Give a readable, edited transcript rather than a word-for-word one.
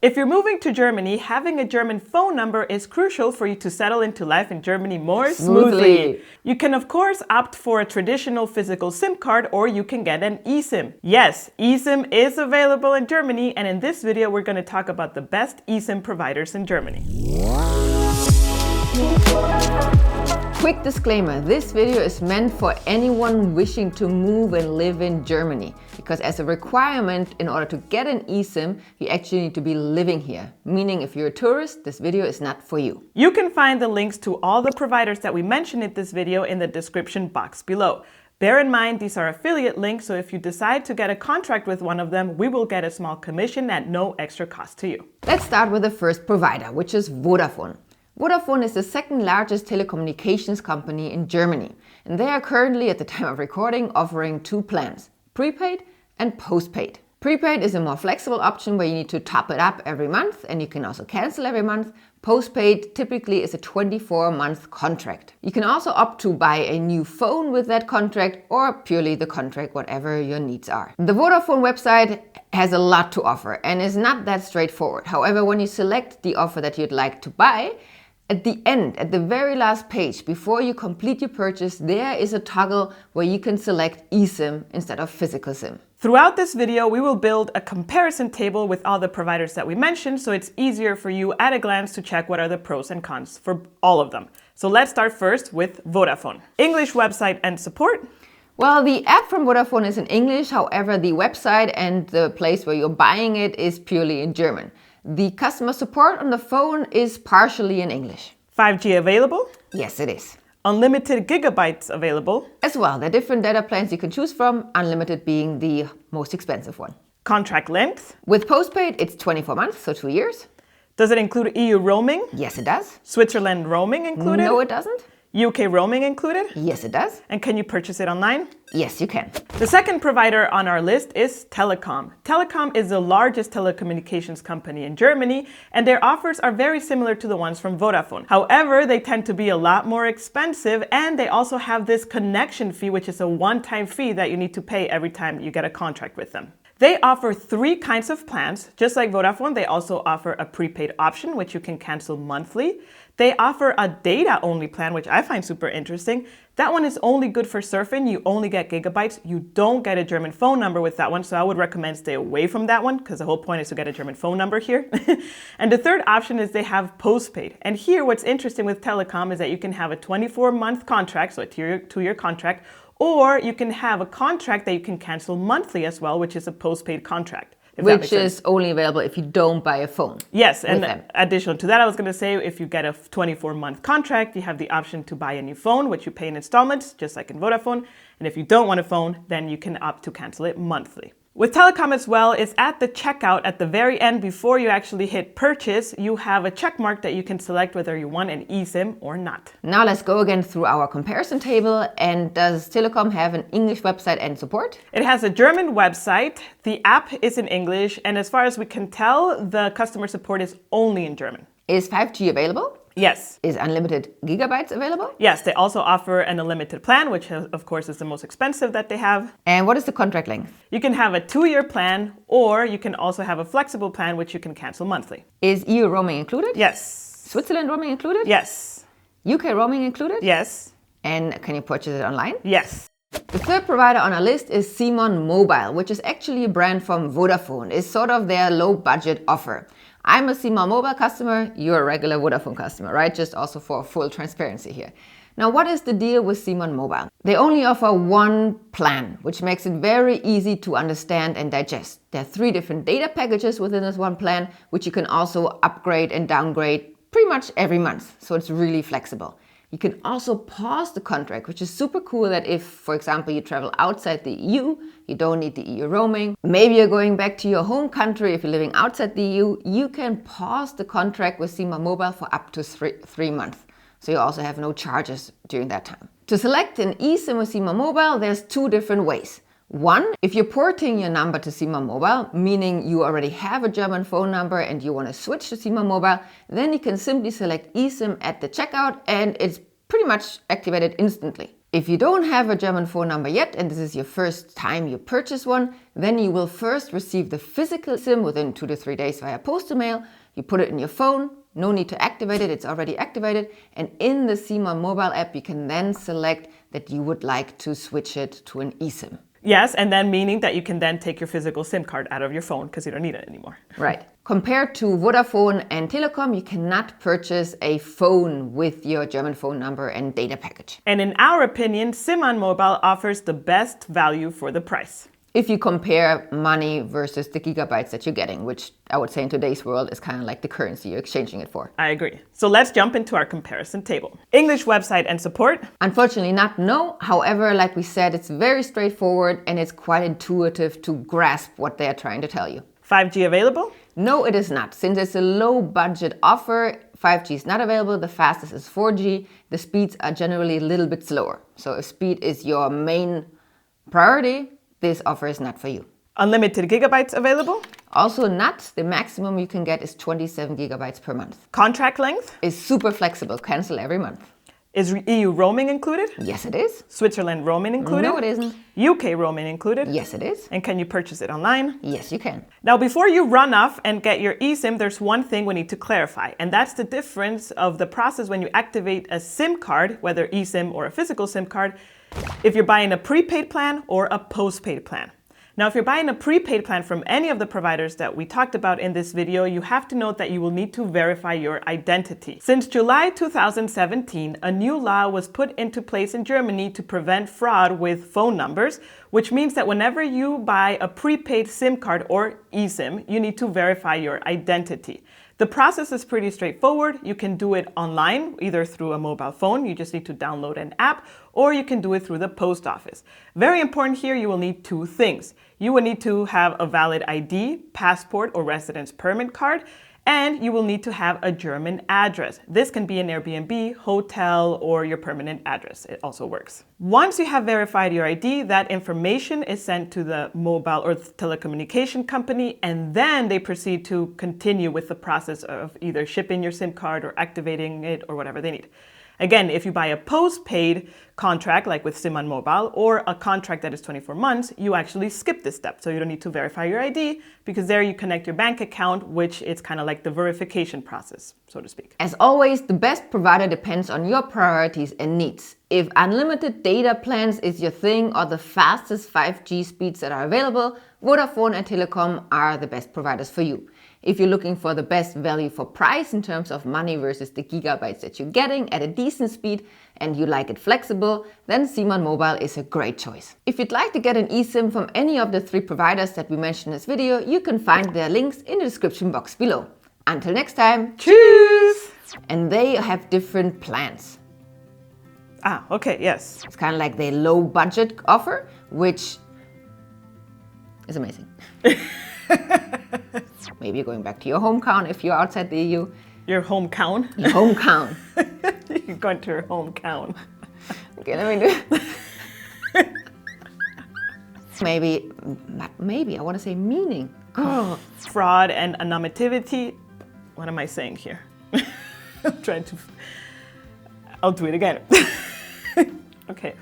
If you're moving to Germany, having a German phone number is crucial for you to settle into life in Germany more smoothly. You can of course opt for a traditional physical SIM card, or you can get an eSIM. Yes, eSIM is available in Germany, and in this video we're going to talk about the best eSIM providers in Germany. Quick disclaimer, this video is meant for anyone wishing to move and live in Germany, because as a requirement in order to get an eSIM, you actually need to be living here. Meaning if you're a tourist, this video is not for you. You can find the links to all the providers that we mentioned in this video in the description box below. Bear in mind, these are affiliate links, so if you decide to get a contract with one of them, we will get a small commission at no extra cost to you. Let's start with the first provider, which is Vodafone. Vodafone is the second largest telecommunications company in Germany, and they are currently, at the time of recording, offering two plans, prepaid and postpaid. Prepaid is a more flexible option where you need to top it up every month, and you can also cancel every month. Postpaid typically is a 24-month contract. You can also opt to buy a new phone with that contract, or purely the contract, whatever your needs are. The Vodafone website has a lot to offer and is not that straightforward. However, when you select the offer that you'd like to buy, at the end, at the very last page, before you complete your purchase, there is a toggle where you can select eSIM instead of physical SIM. Throughout this video, we will build a comparison table with all the providers that we mentioned, so it's easier for you at a glance to check what are the pros and cons for all of them. So let's start first with Vodafone. English website and support. Well, the app from Vodafone is in English, however, the website and the place where you're buying it is purely in German. The customer support on the phone is partially in English. 5G available? Yes, it is. Unlimited gigabytes available? As well, there are different data plans you can choose from, unlimited being the most expensive one. Contract length? With postpaid, it's 24 months, so 2 years. Does it include EU roaming? Yes, it does. Switzerland roaming included? No, it doesn't. UK roaming included? Yes, it does. And can you purchase it online? Yes, you can. The second provider on our list is Telekom. Telekom is the largest telecommunications company in Germany, and their offers are very similar to the ones from Vodafone. However, they tend to be a lot more expensive, and they also have this connection fee, which is a one-time fee that you need to pay every time you get a contract with them. They offer 3 kinds of plans. Just like Vodafone, they also offer a prepaid option, which you can cancel monthly. They offer a data-only plan, which I find super interesting. That one is only good for surfing. You only get gigabytes. You don't get a German phone number with that one, so I would recommend stay away from that one, because the whole point is to get a German phone number here. And the third option is they have postpaid. And here, what's interesting with Telekom is that you can have a 24-month contract, so a 2-year contract, or you can have a contract that you can cancel monthly as well, which is a postpaid contract. Which is only available if you don't buy a phone. Yes, and additional to that, I was going to say, if you get a 24-month contract, you have the option to buy a new phone, which you pay in installments, just like in Vodafone. And if you don't want a phone, then you can opt to cancel it monthly. With Telekom as well, it's at the checkout at the very end before you actually hit purchase, you have a check mark that you can select whether you want an eSIM or not. Now let's go again through our comparison table. And does Telekom have an English website and support? It has a German website, the app is in English, and as far as we can tell, the customer support is only in German. Is 5G available? Yes. Is unlimited gigabytes available? Yes, they also offer an unlimited plan, which of course is the most expensive that they have. And what is the contract length? You can have a 2-year plan, or you can also have a flexible plan, which you can cancel monthly. Is EU roaming included? Yes. Switzerland roaming included? Yes. UK roaming included? Yes. And can you purchase it online? Yes. The third provider on our list is Simon Mobile, which is actually a brand from Vodafone. It's sort of their low budget offer. I'm a Simon Mobile customer, you're a regular Vodafone customer, right? Just also for full transparency here. Now, what is the deal with Simon Mobile? They only offer one plan, which makes it very easy to understand and digest. There are 3 different data packages within this one plan, which you can also upgrade and downgrade pretty much every month. So it's really flexible. You can also pause the contract, which is super cool that if, for example, you travel outside the EU, you don't need the EU roaming. Maybe you're going back to your home country. If you're living outside the EU, you can pause the contract with Simon Mobile for up to 3 months. So you also have no charges during that time. To select an eSIM with Simon Mobile, there's 2 different ways. One, if you're porting your number to Simon Mobile, meaning you already have a German phone number and you want to switch to Simon Mobile, then you can simply select eSIM at the checkout and it's pretty much activated instantly. If you don't have a German phone number yet, and this is your first time you purchase one, then you will first receive the physical SIM within 2 to 3 days via postal mail. You put it in your phone, no need to activate it, it's already activated. And in the Simon mobile app, you can then select that you would like to switch it to an eSIM. Yes, and then meaning that you can then take your physical SIM card out of your phone because you don't need it anymore. Right. Compared to Vodafone and Telekom, you cannot purchase a phone with your German phone number and data package. And in our opinion, Simon Mobile offers the best value for the price. If you compare money versus the gigabytes that you're getting, which I would say in today's world is kind of like the currency you're exchanging it for. I agree. So let's jump into our comparison table. English website and support? Unfortunately not, no. However, like we said, it's very straightforward and it's quite intuitive to grasp what they're trying to tell you. 5G available? No, it is not. Since it's a low budget offer, 5G is not available. The fastest is 4G. The speeds are generally a little bit slower. So if speed is your main priority, this offer is not for you. Unlimited gigabytes available? Also not. The maximum you can get is 27 gigabytes per month. Contract length? Is super flexible. Cancel every month. Is EU roaming included? Yes, it is. Switzerland roaming included? No, it isn't. UK roaming included? Yes, it is. And can you purchase it online? Yes, you can. Now, before you run off and get your eSIM, there's one thing we need to clarify, and that's the difference of the process when you activate a SIM card, whether eSIM or a physical SIM card, if you're buying a prepaid plan or a postpaid plan. Now, if you're buying a prepaid plan from any of the providers that we talked about in this video, you have to note that you will need to verify your identity. Since July 2017, a new law was put into place in Germany to prevent fraud with phone numbers, which means that whenever you buy a prepaid SIM card or eSIM, you need to verify your identity. The process is pretty straightforward. You can do it online, either through a mobile phone, you just need to download an app, or you can do it through the post office. Very important here, you will need two things. You will need to have a valid ID, passport, or residence permit card, and you will need to have a German address. This can be an Airbnb, hotel, or your permanent address. It also works. Once you have verified your ID, that information is sent to the mobile or telecommunication company, and then they proceed to continue with the process of either shipping your SIM card or activating it or whatever they need. Again, if you buy a postpaid contract, like with Simon Mobile, or a contract that is 24 months, you actually skip this step. So you don't need to verify your ID because there you connect your bank account, which is kind of like the verification process, so to speak. As always, the best provider depends on your priorities and needs. If unlimited data plans is your thing or the fastest 5G speeds that are available, Vodafone and Telekom are the best providers for you. If you're looking for the best value for price in terms of money versus the gigabytes that you're getting at a decent speed and you like it flexible, then Simon Mobile is a great choice. If you'd like to get an eSIM from any of the 3 providers that we mentioned in this video, you can find their links in the description box below. Until next time, Cheers! And they have different plans. Ah, okay, yes. It's kind of like the low budget offer, which is amazing. Maybe you're going back to your hometown if you're outside the EU. Your hometown? Your hometown. You're going to your hometown. Okay, let me do Maybe, I want to say meaning. Oh, fraud and anonymity. What am I saying here? I'm trying to... I'll do it again. Okay.